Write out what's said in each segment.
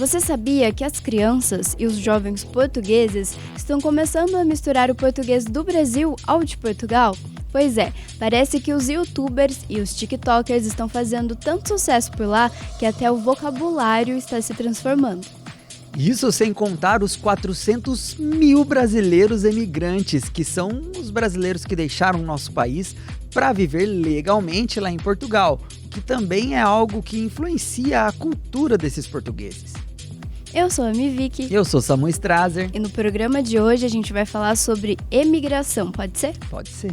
Você sabia que as crianças e os jovens portugueses estão começando a misturar o português do Brasil ao de Portugal? Pois é, parece que os youtubers e os tiktokers estão fazendo tanto sucesso por lá que até o vocabulário está se transformando. Isso sem contar os 400 mil brasileiros emigrantes, que são os brasileiros que deixaram o nosso país para viver legalmente lá em Portugal, que também é algo que influencia a cultura desses portugueses. Eu sou a Mivic. Eu sou Samu Strazer. E no programa de hoje a gente vai falar sobre emigração, pode ser? Pode ser.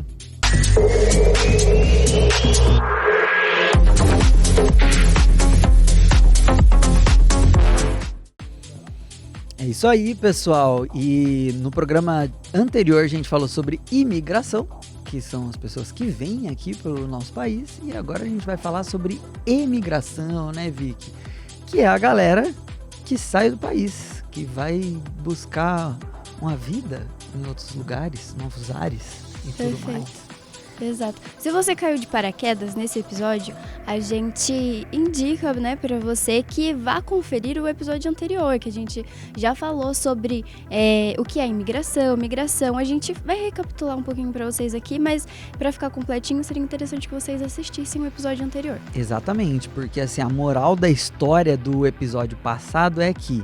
É isso aí, pessoal. E no programa anterior a gente falou sobre imigração, que são as pessoas que vêm aqui pelo nosso país. E agora a gente vai falar sobre emigração, né, Vicky? Que é a galera que sai do país, que vai buscar uma vida em outros lugares, novos ares e tudo mais. Exato. Se você caiu de paraquedas nesse episódio, a gente indica, né, para você que vá conferir o episódio anterior, que a gente já falou sobre o que é imigração, migração. A gente vai recapitular um pouquinho para vocês aqui, mas para ficar completinho seria interessante que vocês assistissem o episódio anterior. Exatamente, porque assim, a moral da história do episódio passado é que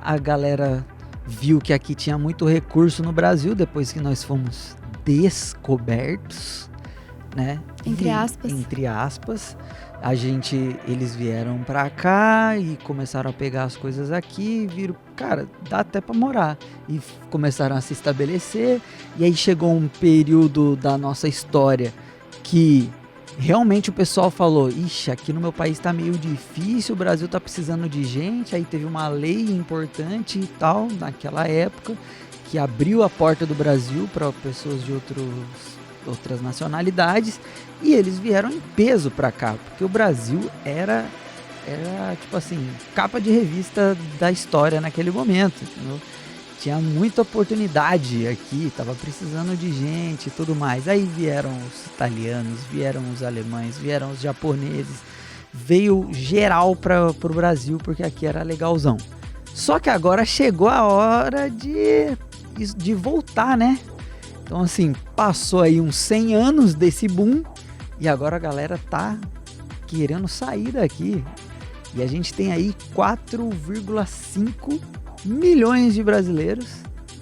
a galera viu que aqui tinha muito recurso no Brasil depois que nós fomos descobertos, né? Entre aspas. Entre aspas. Eles vieram pra cá e começaram a pegar as coisas aqui e viram, cara, dá até pra morar. E começaram a se estabelecer. E aí chegou um período da nossa história que realmente o pessoal falou, ixi, aqui no meu país tá meio difícil, o Brasil tá precisando de gente. Aí teve uma lei importante e tal, naquela época, que abriu a porta do Brasil para pessoas de outras nacionalidades, e eles vieram em peso para cá, porque o Brasil era tipo assim, capa de revista da história naquele momento, entendeu? Tinha muita oportunidade aqui, tava precisando de gente e tudo mais. Aí vieram os italianos, vieram os alemães, vieram os japoneses, veio geral para o Brasil, porque aqui era legalzão. Só que agora chegou a hora de voltar, né? Então assim, passou aí uns 100 anos desse boom e agora a galera tá querendo sair daqui. E a gente tem aí 4,5 milhões de brasileiros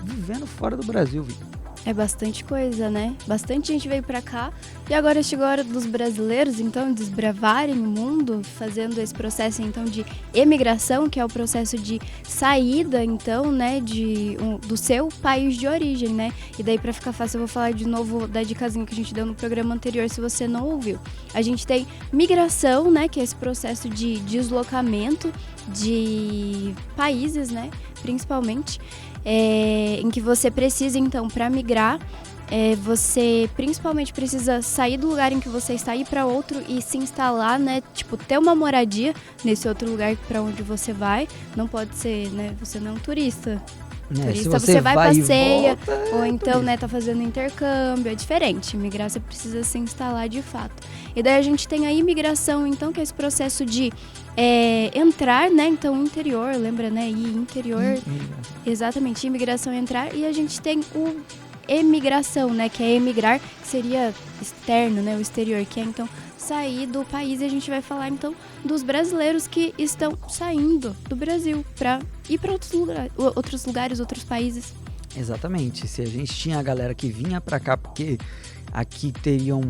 vivendo fora do Brasil, Vitor. É bastante coisa, né? Bastante gente veio pra cá e agora chegou a hora dos brasileiros, então, desbravarem o mundo, fazendo esse processo, então, de emigração, que é o processo de saída, então, né, do seu país de origem, né? E daí, pra ficar fácil, eu vou falar de novo da dicasinha que a gente deu no programa anterior, se você não ouviu. A gente tem migração, né, que é esse processo de deslocamento de países, né, principalmente, em que você precisa, então, para migrar, você principalmente precisa sair do lugar em que você está, ir para outro e se instalar, né? Tipo, ter uma moradia nesse outro lugar para onde você vai. Não pode ser, né? Você não é um turista. Turista, você vai, passeia, volta, ou então, né, tá fazendo intercâmbio, é diferente. Migrar, você precisa se instalar de fato. E daí a gente tem a imigração, então, que é esse processo de entrar, né, então, interior, lembra, né, interior, exatamente, imigração, entrar, e a gente tem o emigração, né, que é emigrar, que seria externo, né, o exterior, que é, então, sair do país. E a gente vai falar, então, dos brasileiros que estão saindo do Brasil para ir para outros lugares, outros países. Exatamente. Se a gente tinha a galera que vinha para cá porque aqui teriam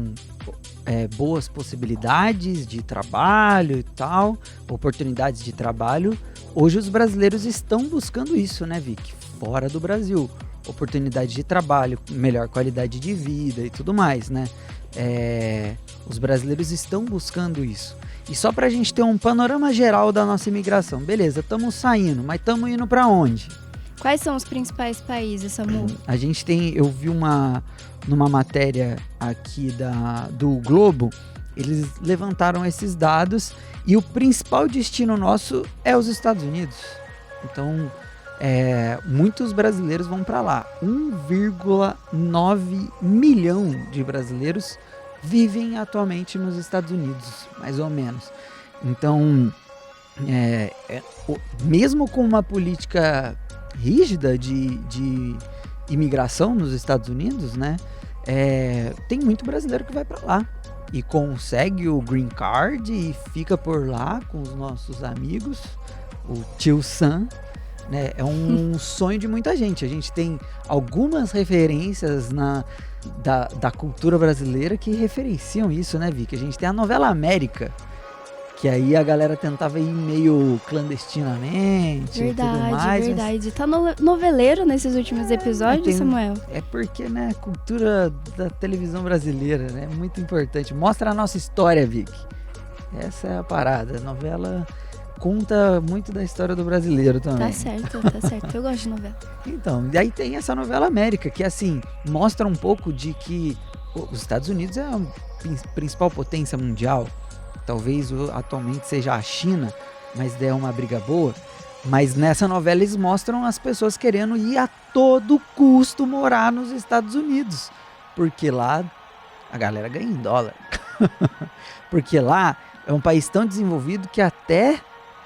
boas possibilidades de trabalho e tal, oportunidades de trabalho, hoje os brasileiros estão buscando isso, né, Vic? Fora do Brasil. Oportunidade de trabalho, melhor qualidade de vida e tudo mais, né? Os brasileiros estão buscando isso. E só pra gente ter um panorama geral da nossa imigração. Beleza, estamos saindo, mas estamos indo pra onde? Quais são os principais países, Samu? A gente tem, eu vi numa matéria aqui do Globo, eles levantaram esses dados e o principal destino nosso é os Estados Unidos. Então, muitos brasileiros vão para lá. 1,9 milhão de brasileiros vivem atualmente nos Estados Unidos, mais ou menos. Então, Mesmo com uma política rígida de imigração nos Estados Unidos, né? Tem muito brasileiro que vai para lá e consegue o green card e fica por lá com os nossos amigos, o tio Sam, né? É um sonho de muita gente. A gente tem algumas referências da cultura brasileira que referenciam isso, né, Vicky? A gente tem a novela América, que aí a galera tentava ir meio clandestinamente e tudo mais. Verdade. Tá noveleiro nesses últimos episódios, Samuel? É porque, né, a cultura da televisão brasileira, né, é muito importante. Mostra a nossa história, Vicky. Essa é a parada. A novela conta muito da história do brasileiro também. Tá certo. Eu gosto de novela. Então, e aí tem essa novela América, que assim, mostra um pouco de que os Estados Unidos é a principal potência mundial. Talvez atualmente seja a China, mas é uma briga boa. Mas nessa novela eles mostram as pessoas querendo ir a todo custo morar nos Estados Unidos. Porque lá a galera ganha em dólar. Porque lá é um país tão desenvolvido que até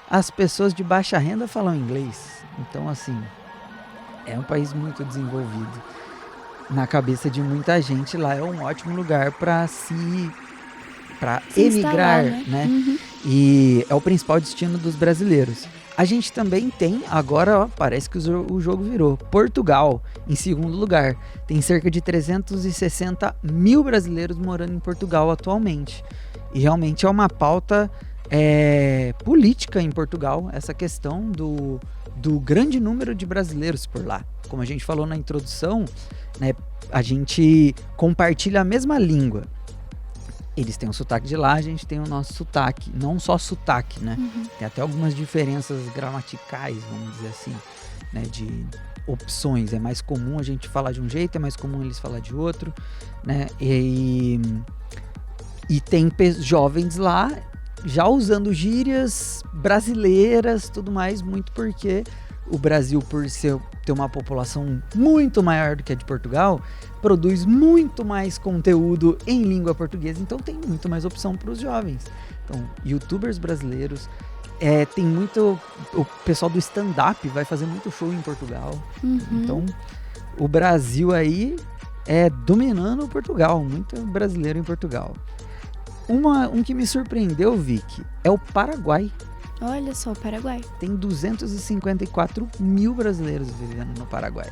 as pessoas de baixa renda falam inglês. Então, assim, é um país muito desenvolvido. Na cabeça de muita gente, lá é um ótimo lugar para emigrar, né? Uhum. E é o principal destino dos brasileiros. A gente também tem, agora parece que o jogo virou, Portugal em segundo lugar. Tem cerca de 360 mil brasileiros morando em Portugal atualmente. E realmente é uma pauta política em Portugal, essa questão do grande número de brasileiros por lá. Como a gente falou na introdução, né, a gente compartilha a mesma língua. Eles têm o sotaque de lá, a gente tem o nosso sotaque. Não só sotaque, né? Uhum. Tem até algumas diferenças gramaticais, vamos dizer assim, né? De opções. É mais comum a gente falar de um jeito, é mais comum eles falar de outro, né? E tem jovens lá já usando gírias brasileiras, tudo mais, muito porque o Brasil, por ter uma população muito maior do que a de Portugal, produz muito mais conteúdo em língua portuguesa, então tem muito mais opção para os jovens. Então, youtubers brasileiros, tem muito... O pessoal do stand-up vai fazer muito show em Portugal. Uhum. Então, o Brasil aí dominando Portugal, muito brasileiro em Portugal. Um que me surpreendeu, Vicky, é o Paraguai. Olha só, o Paraguai. Tem 254 mil brasileiros vivendo no Paraguai.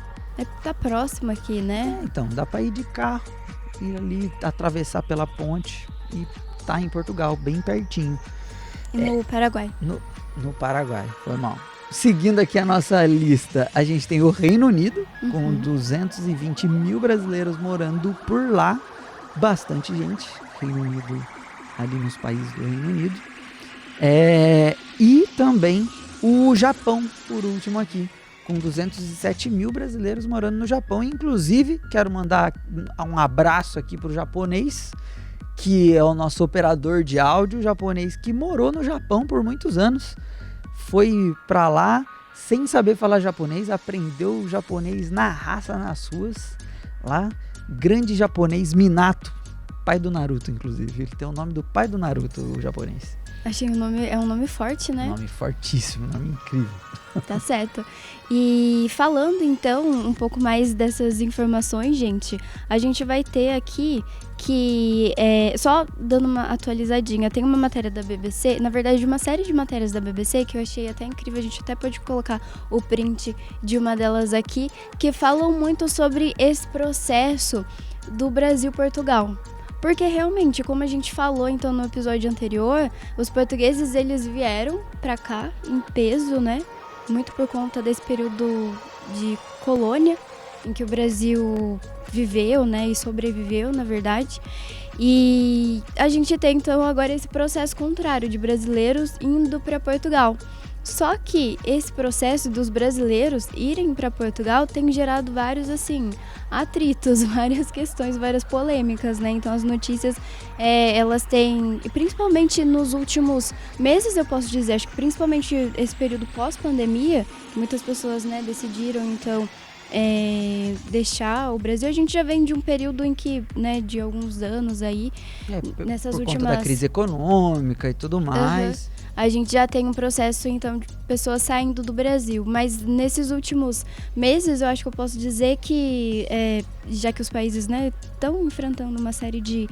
Tá próximo aqui, né? Então, dá pra ir de carro, ir ali, atravessar pela ponte e tá em Portugal, bem pertinho. E no Paraguai. No Paraguai, foi mal. Seguindo aqui a nossa lista, a gente tem o Reino Unido, com 220 mil brasileiros morando por lá. Bastante gente, Reino Unido, ali nos países do Reino Unido. E também o Japão, por último aqui, com 207 mil brasileiros morando no Japão. Inclusive, quero mandar um abraço aqui pro japonês, que é o nosso operador de áudio japonês, que morou no Japão por muitos anos. Foi pra lá sem saber falar japonês, aprendeu o japonês na raça, nas ruas. Lá, grande japonês Minato, pai do Naruto, inclusive. Ele tem o nome do pai do Naruto, o japonês. Achei o nome, é um nome forte, né? Nome fortíssimo, nome incrível. Tá certo. E falando então um pouco mais dessas informações, gente, a gente vai ter aqui que, só dando uma atualizadinha, tem uma matéria da BBC, na verdade uma série de matérias da BBC que eu achei até incrível, a gente até pode colocar o print de uma delas aqui, que falam muito sobre esse processo do Brasil-Portugal. Porque realmente, como a gente falou então no episódio anterior, os portugueses eles vieram pra cá em peso, né? Muito por conta desse período de colônia em que o Brasil viveu, né? E sobreviveu, na verdade. E a gente tem então agora esse processo contrário de brasileiros indo para Portugal. Só que esse processo dos brasileiros irem para Portugal tem gerado vários, assim, atritos, várias questões, várias polêmicas, né? Então as notícias, elas têm, principalmente nos últimos meses, eu posso dizer, acho que principalmente esse período pós-pandemia, que muitas pessoas, né, decidiram, então, deixar o Brasil. A gente já vem de um período em que, né, de alguns anos aí, nessas por últimas... conta da crise econômica e tudo mais... a gente já tem um processo, então, de pessoas saindo do Brasil. Mas nesses últimos meses, eu acho que eu posso dizer que, já que os países, né, estão enfrentando uma série de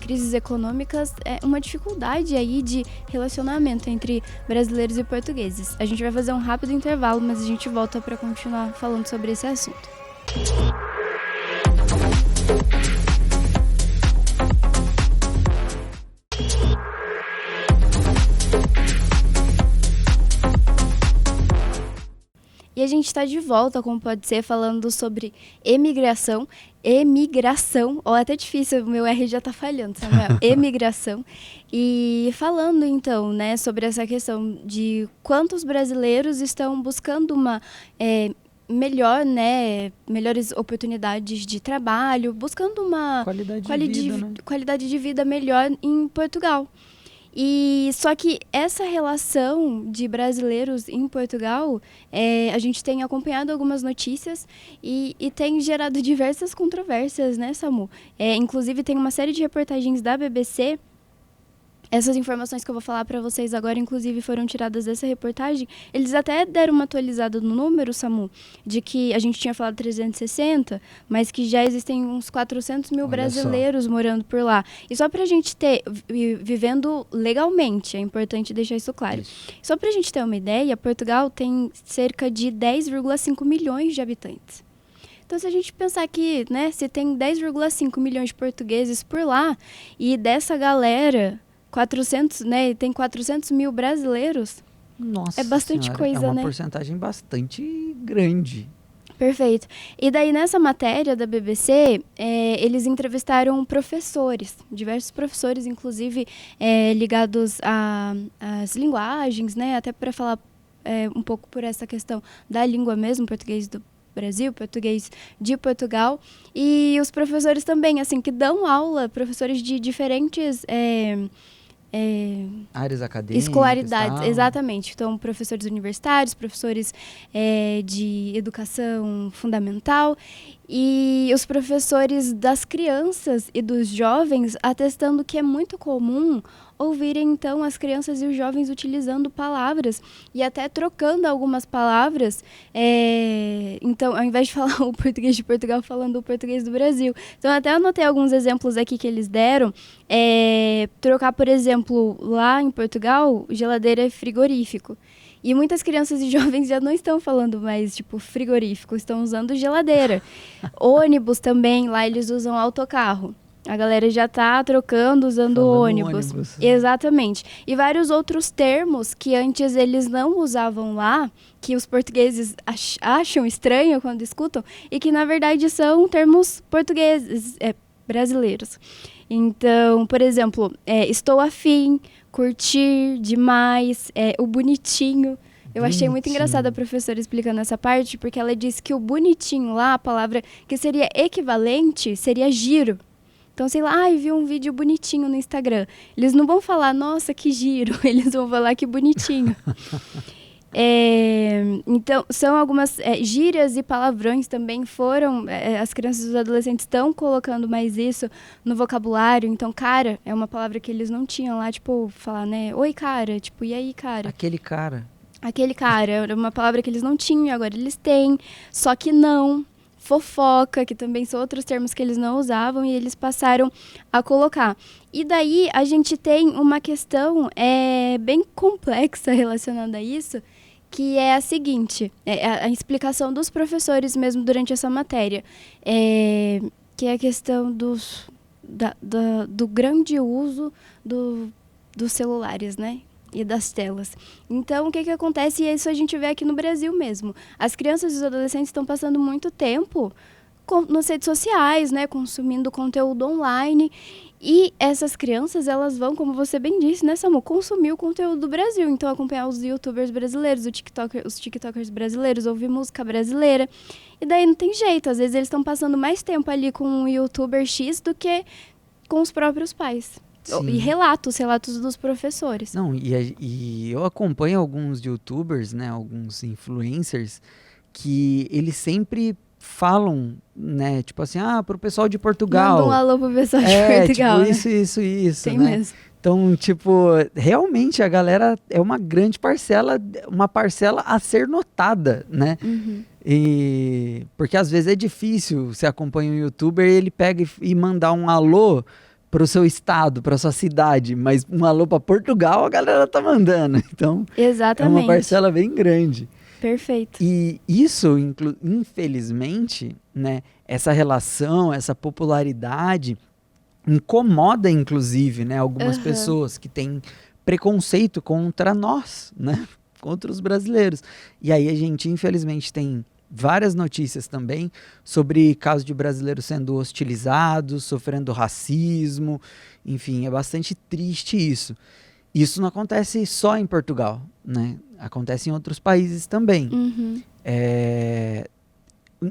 crises econômicas, uma dificuldade aí de relacionamento entre brasileiros e portugueses. A gente vai fazer um rápido intervalo, mas a gente volta para continuar falando sobre esse assunto. E a gente está de volta, como pode ser, falando sobre emigração, ou até difícil, o meu R já está falhando, Samuel, emigração. E falando então, né, sobre essa questão de quantos brasileiros estão buscando uma melhores oportunidades de trabalho, buscando uma qualidade de vida melhor em Portugal. E só que essa relação de brasileiros em Portugal, a gente tem acompanhado algumas notícias e tem gerado diversas controvérsias, né, Samu? Inclusive tem uma série de reportagens da BBC. Essas informações que eu vou falar para vocês agora, inclusive, foram tiradas dessa reportagem. Eles até deram uma atualizada no número, Samu, de que a gente tinha falado 360, mas que já existem uns 400 mil brasileiros morando por lá. E só para a gente vivendo legalmente, é importante deixar isso claro. Só para a gente ter uma ideia, Portugal tem cerca de 10,5 milhões de habitantes. Então, se a gente pensar que, né, se tem 10,5 milhões de portugueses por lá, e dessa galera... 400, né? Tem 400 mil brasileiros. Nossa, é bastante senhora, coisa, né? É uma porcentagem bastante grande. Perfeito. E daí, nessa matéria da BBC, eles entrevistaram professores, diversos professores, inclusive ligados às linguagens, né? Até para falar um pouco por essa questão da língua mesmo, português do Brasil, português de Portugal. E os professores também, assim, que dão aula, professores de diferentes... áreas acadêmicas, escolaridades, tal. exatamente. Então, professores universitários, professores de educação fundamental e os professores das crianças e dos jovens atestando que é muito comum ouvirem, então, as crianças e os jovens utilizando palavras e até trocando algumas palavras. Então, ao invés de falar o português de Portugal, falando o português do Brasil. Então, até anotei alguns exemplos aqui que eles deram. Trocar, por exemplo, lá em Portugal, geladeira é frigorífico. E muitas crianças e jovens já não estão falando mais, tipo, frigorífico, estão usando geladeira. Ônibus também, lá eles usam autocarro. A galera já tá trocando, usando ônibus. Exatamente. E vários outros termos que antes eles não usavam lá, que os portugueses acham estranho quando escutam, e que na verdade são termos portugueses, brasileiros. Então, por exemplo, estou afim, curtir, demais, o bonitinho. Eu achei muito engraçada a professora explicando essa parte, porque ela disse que o bonitinho lá, a palavra que seria equivalente, seria giro. Então, sei lá, vi um vídeo bonitinho no Instagram. Eles não vão falar, nossa, que giro. Eles vão falar que bonitinho. Então, são algumas gírias e palavrões também foram... as crianças e os adolescentes estão colocando mais isso no vocabulário. Então, cara, é uma palavra que eles não tinham lá. Tipo, falar, né? Oi, cara. Tipo, e aí, cara? Aquele cara. Aquele cara. Era uma palavra que eles não tinham e agora eles têm. Só que não... Fofoca, que também são outros termos que eles não usavam e eles passaram a colocar. E daí a gente tem uma questão bem complexa relacionada a isso, que é a seguinte, a explicação dos professores mesmo durante essa matéria, que é a questão do grande uso dos celulares, né? E das telas. Então, o que acontece? E isso a gente vê aqui no Brasil mesmo. As crianças e os adolescentes estão passando muito tempo nas redes sociais, né? Consumindo conteúdo online. E essas crianças, elas vão, como você bem disse, né, Samu? Consumir o conteúdo do Brasil. Então, acompanhar os youtubers brasileiros, os tiktokers brasileiros, ouvir música brasileira. E daí não tem jeito. Às vezes eles estão passando mais tempo ali com um youtuber X do que com os próprios pais. Sim. E relatos dos professores. Não, e eu acompanho alguns youtubers, né, alguns influencers, que eles sempre falam, né, tipo assim, pro pessoal de Portugal. Manda um alô pro pessoal de Portugal, tipo, né? isso, Tem né? mesmo. Então, tipo, realmente a galera é uma grande parcela, uma parcela a ser notada, né? Uhum. E porque às vezes é difícil, você acompanha um youtuber e ele pega e mandar um alô pro seu estado, pra sua cidade, mas um alô pra Portugal a galera tá mandando. Então, é uma Exatamente. parcela bem grande. Perfeito. E isso, infelizmente, né, essa relação, essa popularidade incomoda, inclusive, né, algumas Aham. pessoas que têm preconceito contra nós, né, contra os brasileiros. E aí a gente, infelizmente, tem várias notícias também sobre casos de brasileiros sendo hostilizados, sofrendo racismo, enfim, é bastante triste isso. Isso não acontece só em Portugal, né? Acontece em outros países também. Uhum.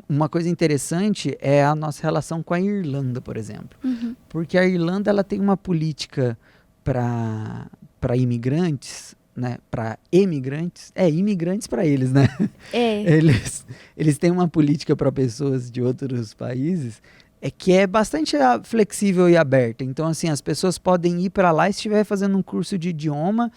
Uma coisa interessante é a nossa relação com a Irlanda, por exemplo. Uhum. Porque a Irlanda ela tem uma política para imigrantes, né? Para emigrantes. Imigrantes para eles, né? É. Eles têm uma política para pessoas de outros países que é bastante flexível e aberta. Então, assim, as pessoas podem ir para lá e se estiver fazendo um curso de idioma,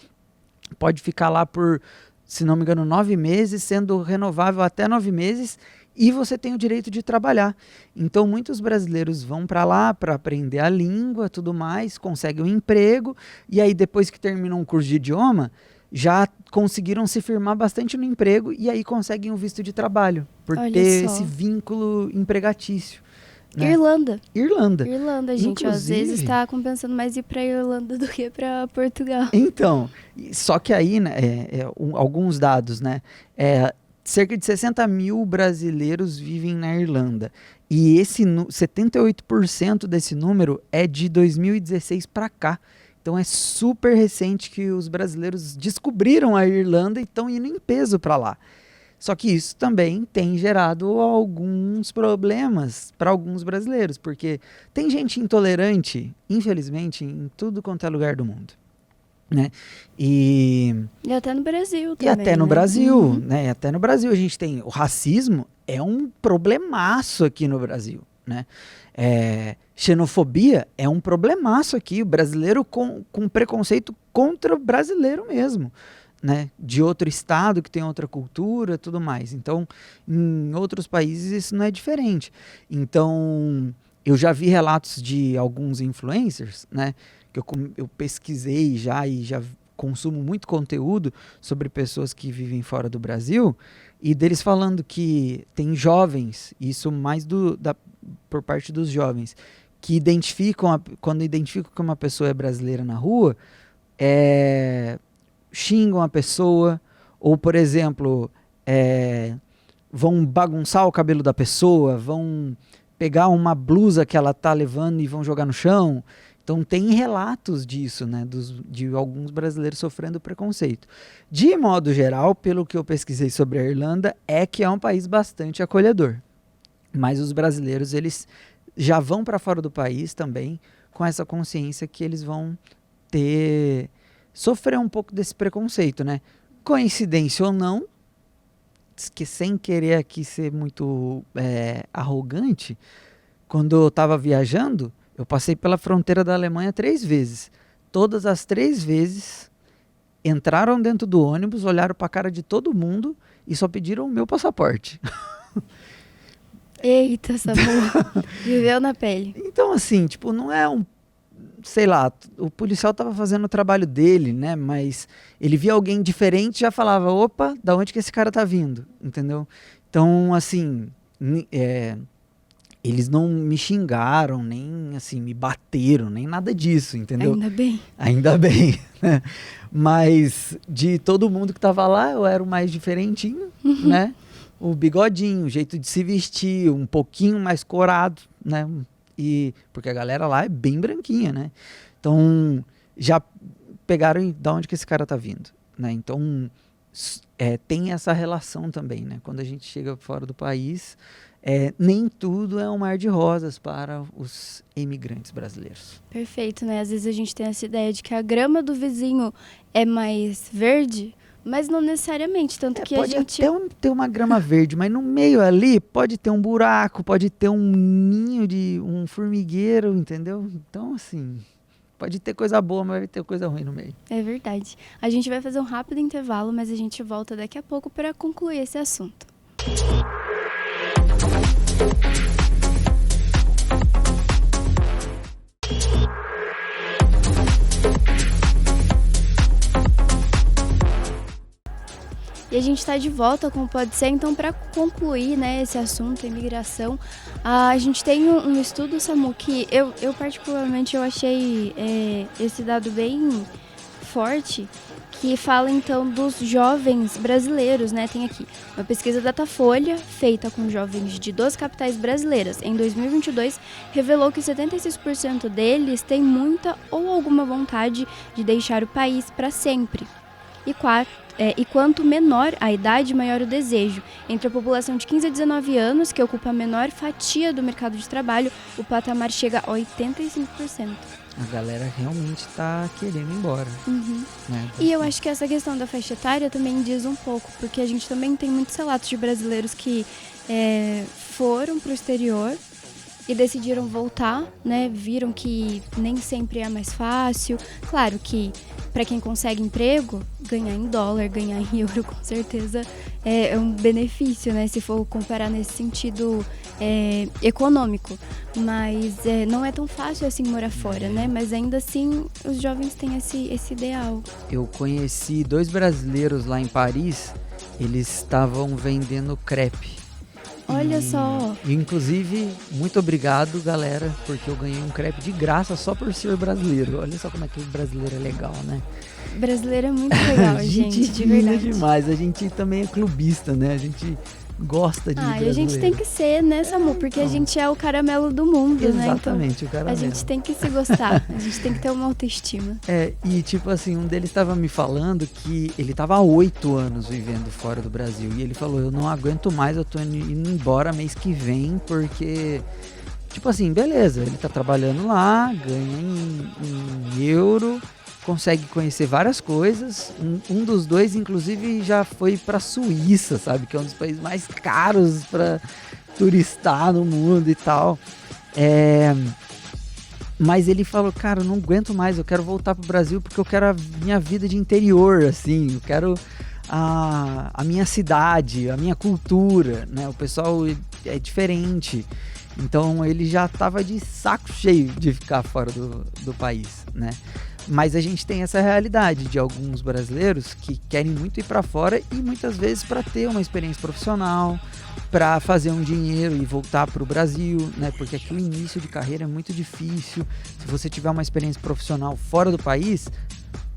pode ficar lá por, se não me engano, 9 meses, sendo renovável até 9 meses, e você tem o direito de trabalhar. Então, muitos brasileiros vão para lá para aprender a língua, tudo mais, conseguem um emprego, e aí depois que terminam um curso de idioma, já conseguiram se firmar bastante no emprego, e aí conseguem um visto de trabalho, por Olha ter só. esse vínculo empregatício. Né? Irlanda. Irlanda. Irlanda, gente. Às vezes tá compensando mais ir pra Irlanda do que pra Portugal. Então, só que aí, né, alguns dados, né? Cerca de 60 mil brasileiros vivem na Irlanda. E 78% desse número é de 2016 para cá. Então é super recente que os brasileiros descobriram a Irlanda e estão indo em peso para lá. Só que isso também tem gerado alguns problemas para alguns brasileiros, porque tem gente intolerante, infelizmente, em tudo quanto é lugar do mundo. Né? E até no Brasil também. E até no né? Brasil, né? Até no Brasil a gente tem o racismo, é um problemaço aqui no Brasil, né? Xenofobia é um problemaço aqui, o brasileiro com preconceito contra o brasileiro mesmo. Né, de outro estado que tem outra cultura, tudo mais. Então, em outros países isso não é diferente. Então, eu já vi relatos de alguns influencers, né, que eu pesquisei já e já consumo muito conteúdo sobre pessoas que vivem fora do Brasil e deles falando que tem jovens, isso mais por parte dos jovens, que quando identificam que uma pessoa é brasileira na rua, xingam a pessoa, ou, por exemplo, vão bagunçar o cabelo da pessoa, vão pegar uma blusa que ela tá levando e vão jogar no chão. Então, tem relatos disso, né, de alguns brasileiros sofrendo preconceito. De modo geral, pelo que eu pesquisei sobre a Irlanda, que é um país bastante acolhedor. Mas os brasileiros, eles já vão para fora do país também com essa consciência que eles vão sofrer um pouco desse preconceito, né? Coincidência ou não, que sem querer aqui ser muito arrogante, quando eu estava viajando, eu passei pela fronteira da Alemanha 3 vezes. Todas as 3 vezes entraram dentro do ônibus, olharam para a cara de todo mundo e só pediram o meu passaporte. Eita, Samuel. Viveu na pele. Então, assim, tipo, não é sei lá, o policial estava fazendo o trabalho dele, né? Mas ele via alguém diferente e já falava, opa, da onde que esse cara tá vindo? Entendeu? Então, assim, eles não me xingaram, nem assim, me bateram, nem nada disso, entendeu? Ainda bem. Ainda bem, né? Mas de todo mundo que tava lá, eu era o mais diferentinho, né? O bigodinho, o jeito de se vestir, um pouquinho mais corado, né? Porque a galera lá é bem branquinha, né? Então, já pegaram de onde que esse cara tá vindo, né? Então, tem essa relação também, né? Quando a gente chega fora do país, nem tudo é um mar de rosas para os imigrantes brasileiros. Perfeito, né? Às vezes a gente tem essa ideia de que a grama do vizinho é mais verde, Mas não necessariamente, tanto que a Pode gente... até ter uma grama verde, mas no meio ali pode ter um buraco, pode ter um ninho de um formigueiro, entendeu? Então, assim, pode ter coisa boa, mas vai ter coisa ruim no meio. É verdade. A gente vai fazer um rápido intervalo, mas a gente volta daqui a pouco para concluir esse assunto. E a gente está de volta com o Pode Ser, então para concluir, né, esse assunto, a imigração, a gente tem um estudo, Samu, que eu particularmente eu achei esse dado bem forte, que fala então dos jovens brasileiros, né? Tem aqui uma pesquisa Datafolha, feita com jovens de 12 capitais brasileiras em 2022, revelou que 76% deles têm muita ou alguma vontade de deixar o país para sempre. E quanto menor a idade, maior o desejo. Entre a população de 15 a 19 anos, que ocupa a menor fatia do mercado de trabalho, o patamar chega a 85%. A galera realmente tá querendo ir embora. Uhum. Né? E eu acho que essa questão da faixa etária também diz um pouco, porque a gente também tem muitos relatos de brasileiros que foram para o exterior e decidiram voltar, né? Viram que nem sempre é mais fácil. Claro que para quem consegue emprego, ganhar em dólar, ganhar em euro, com certeza é um benefício, né? Se for comparar nesse sentido econômico. Mas não é tão fácil assim morar fora, né? Mas ainda assim, os jovens têm esse ideal. Eu conheci 2 brasileiros lá em Paris, eles estavam vendendo crepe. Olha só. Inclusive, muito obrigado, galera, porque eu ganhei um crepe de graça só por ser brasileiro. Olha só como é que o brasileiro é legal, né? Brasileiro é muito legal, gente, de verdade. Demais. A gente também é clubista, né? A gente gosta de brasileiro. E a gente tem que ser, né, Samu? Porque a gente é o caramelo do mundo, né? Exatamente, o caramelo. A gente tem que se gostar, a gente tem que ter uma autoestima. E tipo assim, um deles estava me falando que ele estava há 8 anos vivendo fora do Brasil. E ele falou, eu não aguento mais, eu tô indo embora mês que vem, porque... Tipo assim, beleza, ele tá trabalhando lá, ganha em euro, consegue conhecer várias coisas. Um dos dois, inclusive, já foi pra Suíça, sabe? Que é um dos países mais caros pra turistar no mundo e tal. Mas ele falou, cara, eu não aguento mais, eu quero voltar pro Brasil porque eu quero a minha vida de interior, assim. Eu quero a minha cidade, a minha cultura, né? O pessoal é diferente. Então ele já tava de saco cheio de ficar fora do país, né? Mas a gente tem essa realidade de alguns brasileiros que querem muito ir para fora e muitas vezes para ter uma experiência profissional, para fazer um dinheiro e voltar para o Brasil, né? Porque aqui o início de carreira é muito difícil. Se você tiver uma experiência profissional fora do país,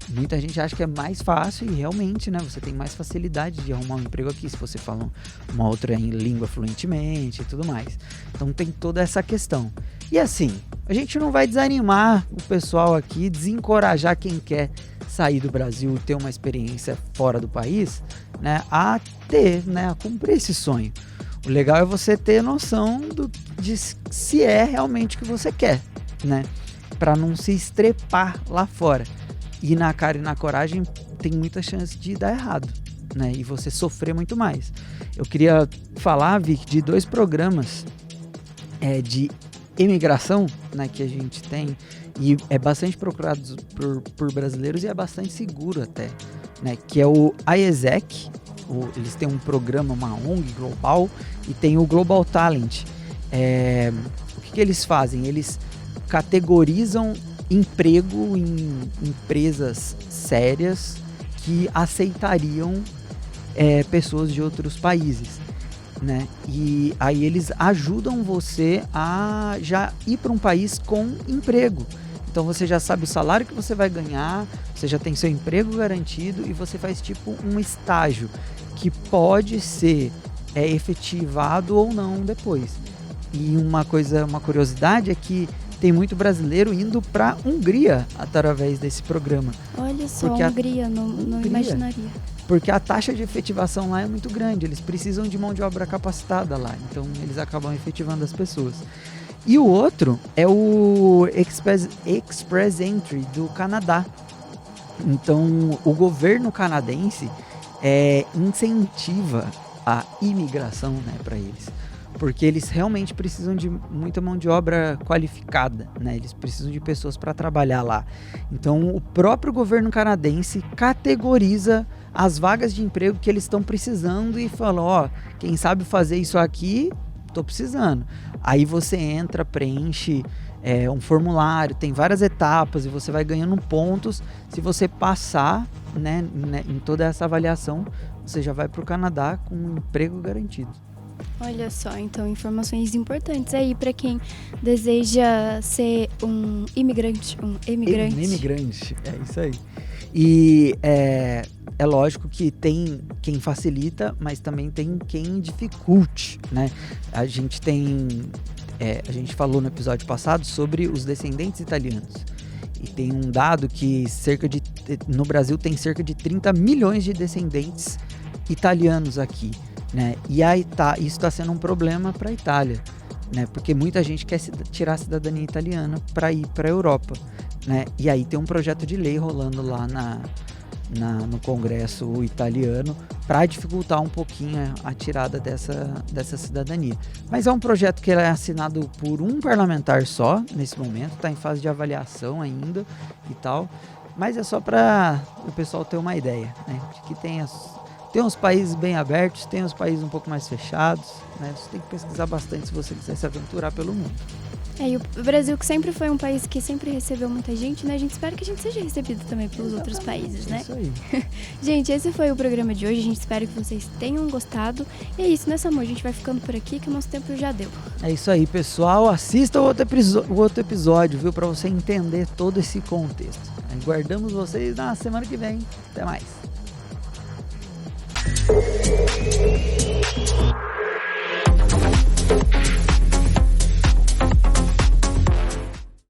muita gente acha que é mais fácil e realmente, né? Você tem mais facilidade de arrumar um emprego aqui se você fala uma outra língua fluentemente e tudo mais. Então tem toda essa questão. E assim, a gente não vai desanimar o pessoal aqui, desencorajar quem quer sair do Brasil e ter uma experiência fora do país, né? A cumprir esse sonho. O legal é você ter noção de se é realmente o que você quer, né? Para não se estrepar lá fora. E na cara e na coragem tem muita chance de dar errado, né? E você sofrer muito mais. Eu queria falar, Vic, de 2 programas de imigração, né, que a gente tem, e é bastante procurado por brasileiros e é bastante seguro até, né? Que é o IESEC. Eles têm um programa, uma ONG global, e tem o Global Talent. O que eles fazem? Eles categorizam emprego em empresas sérias que aceitariam pessoas de outros países, né? E aí eles ajudam você a já ir para um país com emprego. Então você já sabe o salário que você vai ganhar, você já tem seu emprego garantido e você faz tipo um estágio que pode ser efetivado ou não depois. E uma curiosidade é que tem muito brasileiro indo para Hungria através desse programa. Olha só, Hungria, não imaginaria. Porque a taxa de efetivação lá é muito grande, eles precisam de mão de obra capacitada lá, então eles acabam efetivando as pessoas. E o outro é o Express Entry do Canadá. Então o governo canadense, incentiva a imigração, né, para eles. Porque eles realmente precisam de muita mão de obra qualificada, né? Eles precisam de pessoas para trabalhar lá. Então, o próprio governo canadense categoriza as vagas de emprego que eles estão precisando e fala, ó, quem sabe fazer isso aqui, tô precisando. Aí você entra, preenche um formulário, tem várias etapas e você vai ganhando pontos. Se você passar, né, em toda essa avaliação, você já vai para o Canadá com um emprego garantido. Olha só, então, informações importantes aí para quem deseja ser um imigrante. Um imigrante, é isso aí. E é lógico que tem quem facilita, mas também tem quem dificulte, né? A gente falou no episódio passado sobre os descendentes italianos. E tem um dado que no Brasil tem cerca de 30 milhões de descendentes italianos aqui, né? E isso está sendo um problema para a Itália, né? Porque muita gente quer tirar a cidadania italiana para ir para a Europa, né? E aí tem um projeto de lei rolando lá no Congresso italiano para dificultar um pouquinho a tirada dessa cidadania. Mas é um projeto que é assinado por um parlamentar só nesse momento, está em fase de avaliação ainda e tal, mas é só para o pessoal ter uma ideia, né? De que tem uns países bem abertos, tem uns países um pouco mais fechados, né? Você tem que pesquisar bastante se você quiser se aventurar pelo mundo. E o Brasil, que sempre foi um país que sempre recebeu muita gente, né? A gente espera que a gente seja recebido também pelos outros países, né? Isso aí. Gente, esse foi o programa de hoje. A gente espera que vocês tenham gostado. E é isso, né, Samu? A gente vai ficando por aqui, que o nosso tempo já deu. É isso aí, pessoal. Assista o outro episódio, viu? Pra você entender todo esse contexto. Aguardamos vocês na semana que vem. Até mais.